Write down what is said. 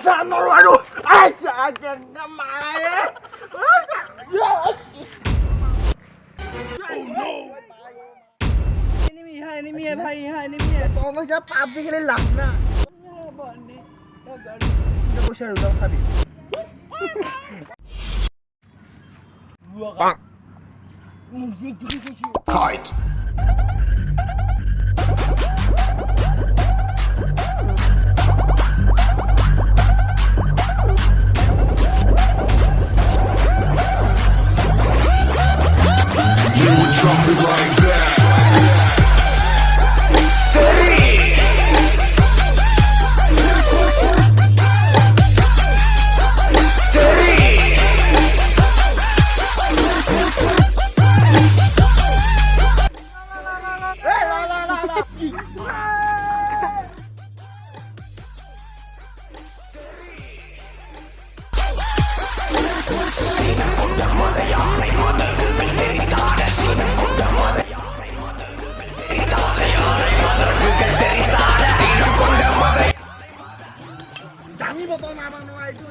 sana lu aduh. Aja kemana? enemy है भाई यहाँ enemy है तो मैं जब पापी के लिए लगना तो कुछ नहीं होगा कभी मुझे कुछ Fight! You would drop it like that. Jangan botol nama itu